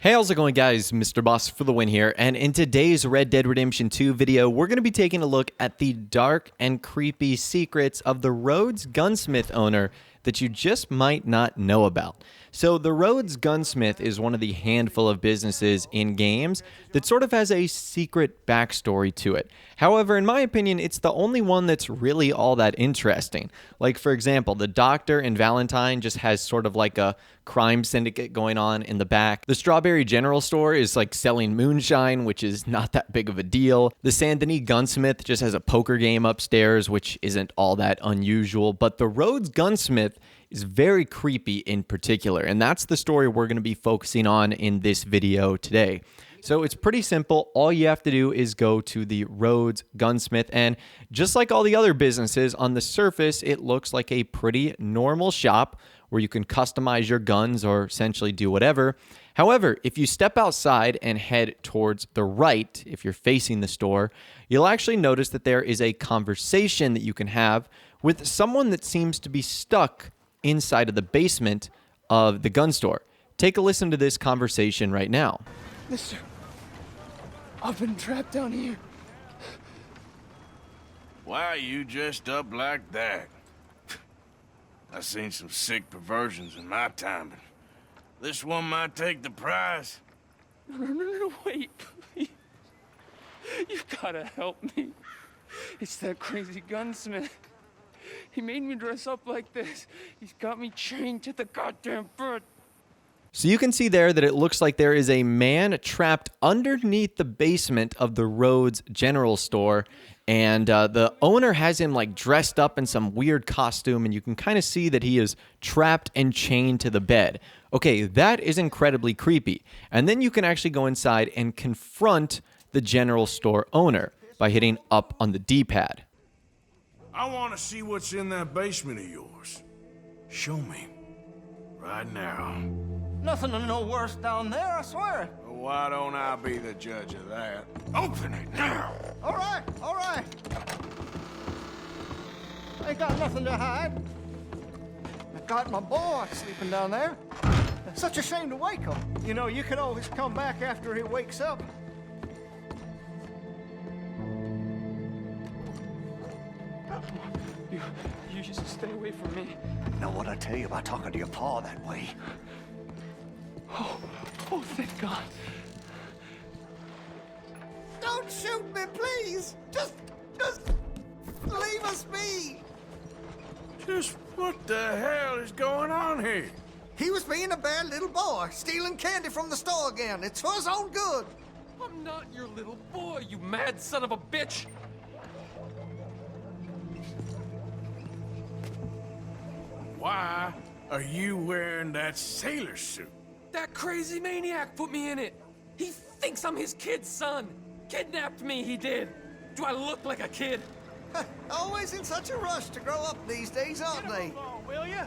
Hey, how's it going, guys? Mr. Boss for the win here, and in today's Red Dead Redemption 2 video, we're going to be taking a look at the dark and creepy secrets of the Rhodes Gunsmith owner that you just might not know about. So the Rhodes Gunsmith is one of the handful of businesses in games that sort of has a secret backstory to it. However, in my opinion, it's the only one that's really all that interesting. Like, for example, the Doctor in Valentine just has sort of like a crime syndicate going on in the back. The Strawberry General Store is like selling moonshine, which is not that big of a deal. The Saint Denis Gunsmith just has a poker game upstairs, which isn't all that unusual. But the Rhodes Gunsmith is very creepy in particular, and that's the story we're going to be focusing on in this video today. So it's pretty simple. All you have to do is go to the Rhodes Gunsmith, and just like all the other businesses, on the surface, it looks like a pretty normal shop where you can customize your guns or essentially do whatever. However, if you step outside and head towards the right, if you're facing the store, you'll actually notice that there is a conversation that you can have with someone that seems to be stuck inside of the basement of the gun store. Take a listen to this conversation right now. Mister, I've been trapped down here. Why are you dressed up like that? I've seen some sick perversions in my time, but this one might take the prize. No, wait, please. You gotta help me. It's that crazy gunsmith. He made me dress up like this. He's got me chained to the goddamn bed. So you can see there that it looks like there is a man trapped underneath the basement of the Rhodes General Store, and the owner has him like dressed up in some weird costume, and you can kind of see that he is trapped and chained to the bed. Okay, that is incredibly creepy. And then you can actually go inside and confront the general store owner by hitting up on the D-pad. I want to see what's in that basement of yours. Show me. Right now. Nothing no worse down there, I swear. Well, why don't I be the judge of that? Open it now! All right, all right. Ain't got nothing to hide. I got my boy sleeping down there. Such a shame to wake him. You know, you can always come back after he wakes up. You just stay away from me. Know what I tell you about talking to your pa that way? Oh, thank God. Don't shoot me, please. Just leave us be. Just what the hell is going on here? He was being a bad little boy, stealing candy from the store again. It's for his own good. I'm not your little boy, you mad son of a bitch. Why are you wearing that sailor suit? That crazy maniac put me in it. He thinks I'm his kid's son. Kidnapped me, he did. Do I look like a kid? Always in such a rush to grow up these days, aren't they? Will ya?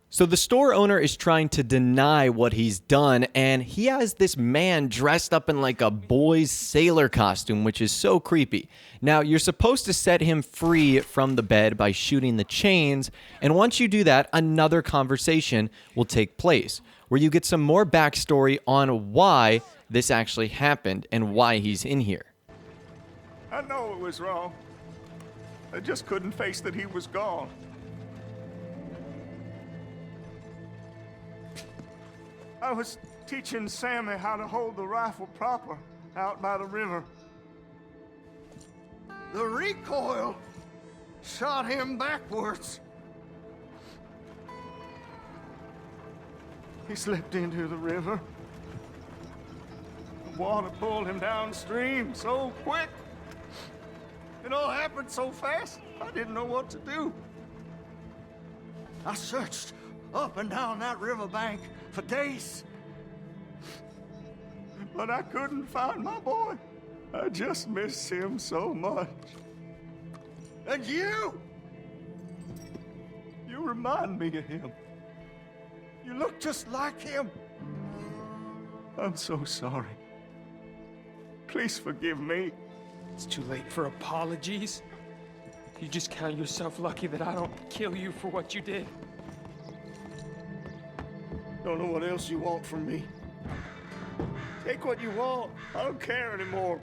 So the store owner is trying to deny what he's done, and he has this man dressed up in like a boy's sailor costume, which is so creepy. Now, you're supposed to set him free from the bed by shooting the chains, and once you do that, another conversation will take place, where you get some more backstory on why this actually happened and why he's in here. I know it was wrong. I just couldn't face that he was gone. I was teaching Sammy how to hold the rifle proper out by the river. The recoil shot him backwards. He slipped into the river. The water pulled him downstream so quick. It all happened so fast, I didn't know what to do. I searched up and down that riverbank for days. But I couldn't find my boy. I just miss him so much. And you? You remind me of him. You look just like him. I'm so sorry. Please forgive me. It's too late for apologies. You just count yourself lucky that I don't kill you for what you did. Don't know what else you want from me. Take what you want. I don't care anymore.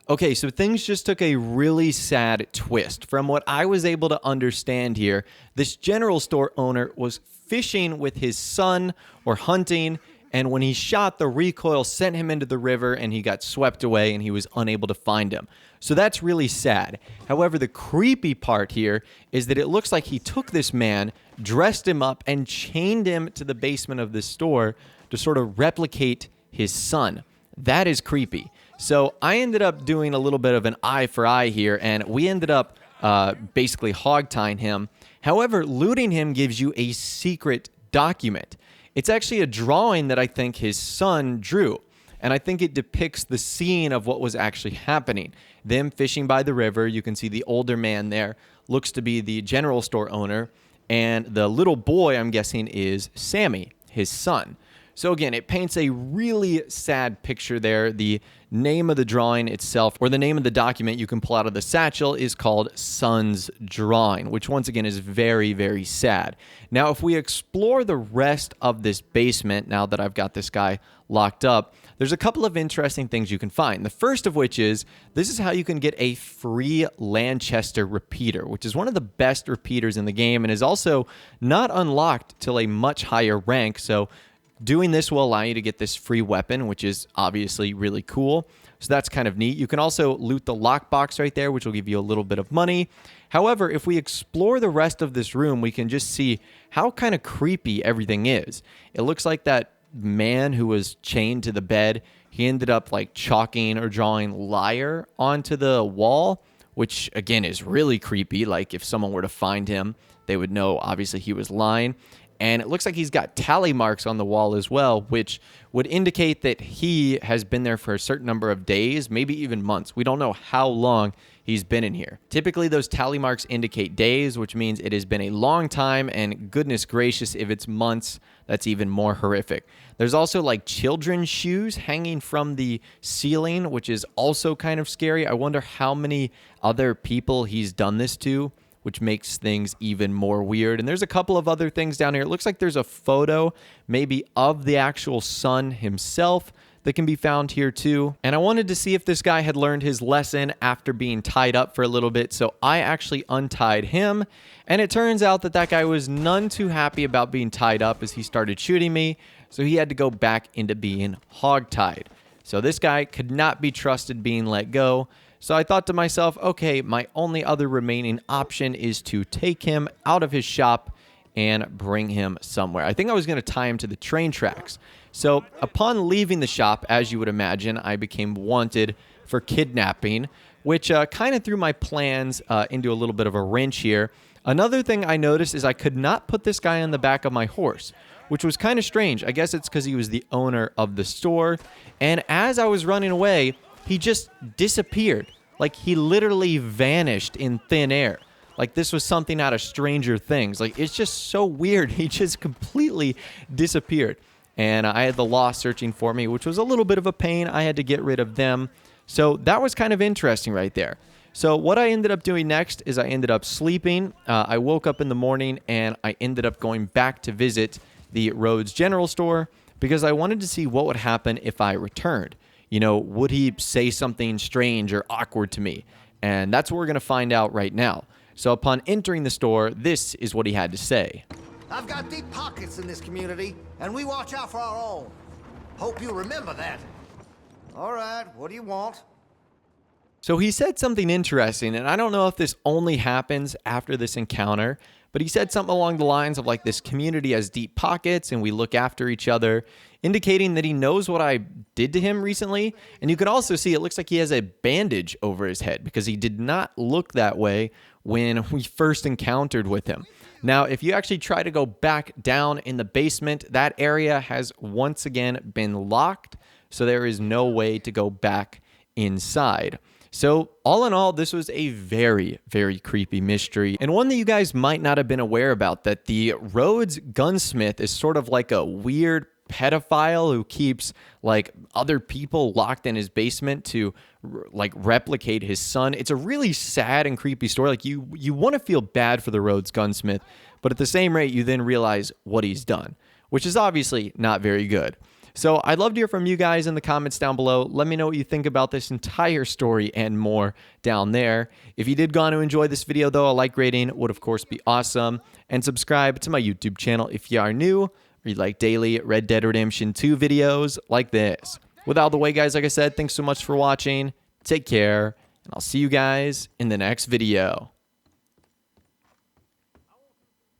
Okay, so things just took a really sad twist. From what I was able to understand here, this general store owner was fishing with his son or hunting, and when he shot, the recoil sent him into the river and he got swept away and he was unable to find him. So that's really sad. However, the creepy part here is that it looks like he took this man, dressed him up, and chained him to the basement of this store to sort of replicate his son. That is creepy. So I ended up doing a little bit of an eye for eye here, and we ended up basically hog-tying him. However, looting him gives you a secret document. It's actually a drawing that I think his son drew, and I think it depicts the scene of what was actually happening. Them fishing by the river. You can see the older man there looks to be the general store owner, and the little boy, I'm guessing, is Sammy, his son. So again, it paints a really sad picture there. The name of the drawing itself, or the name of the document you can pull out of the satchel, is called Son's Drawing, which once again is very, very sad. Now, if we explore the rest of this basement, now that I've got this guy locked up, there's a couple of interesting things you can find. The first of which is, this is how you can get a free Lanchester repeater, which is one of the best repeaters in the game and is also not unlocked till a much higher rank. So doing this will allow you to get this free weapon, which is obviously really cool. So that's kind of neat. You can also loot the lockbox right there, which will give you a little bit of money. However, if we explore the rest of this room, we can just see how kind of creepy everything is. It looks like that man who was chained to the bed, he ended up like chalking or drawing liar onto the wall, which again is really creepy. Like if someone were to find him, they would know obviously he was lying. And it looks like he's got tally marks on the wall as well, which would indicate that he has been there for a certain number of days, maybe even months. We don't know how long he's been in here. Typically, those tally marks indicate days, which means it has been a long time, and goodness gracious, if it's months, that's even more horrific. There's also like children's shoes hanging from the ceiling, which is also kind of scary. I wonder how many other people he's done this to, which makes things even more weird. And there's a couple of other things down here. It looks like there's a photo maybe of the actual son himself that can be found here too. And I wanted to see if this guy had learned his lesson after being tied up for a little bit. So I actually untied him. And it turns out that that guy was none too happy about being tied up as he started shooting me. So he had to go back into being hogtied. So this guy could not be trusted being let go. So I thought to myself, okay, my only other remaining option is to take him out of his shop and bring him somewhere. I think I was going to tie him to the train tracks. So upon leaving the shop, as you would imagine, I became wanted for kidnapping, which kind of threw my plans into a little bit of a wrench here. Another thing I noticed is I could not put this guy on the back of my horse, which was kind of strange. I guess it's because he was the owner of the store. And as I was running away, he just disappeared. Like he literally vanished in thin air. Like this was something out of Stranger Things. Like it's just so weird. He just completely disappeared. And I had the law searching for me, which was a little bit of a pain. I had to get rid of them. So that was kind of interesting right there. So what I ended up doing next is I ended up sleeping. I woke up in the morning and I ended up going back to visit the Rhodes General Store because I wanted to see what would happen if I returned. You know, would he say something strange or awkward to me? And that's what we're going to find out right now. So upon entering the store, this is what he had to say. I've got deep pockets in this community, and we watch out for our own. Hope you remember that. All right, what do you want? So he said something interesting, and I don't know if this only happens after this encounter, but he said something along the lines of like this community has deep pockets and we look after each other, indicating that he knows what I did to him recently. And you can also see it looks like he has a bandage over his head because he did not look that way when we first encountered with him. Now, if you actually try to go back down in the basement, that area has once again been locked, so there is no way to go back inside. So all in all, this was a very, very creepy mystery, and one that you guys might not have been aware about, that the Rhodes Gunsmith is sort of like a weird pedophile who keeps like other people locked in his basement to like replicate his son. It's a really sad and creepy story. Like you want to feel bad for the Rhodes Gunsmith, but at the same rate, you then realize what he's done, which is obviously not very good. So I'd love to hear from you guys in the comments down below. Let me know what you think about this entire story and more down there. If you did go on to enjoy this video, though, a like rating would, of course, be awesome. And subscribe to my YouTube channel if you are new or you like daily Red Dead Redemption 2 videos like this. With all the way, guys, like I said, thanks so much for watching. Take care, and I'll see you guys in the next video.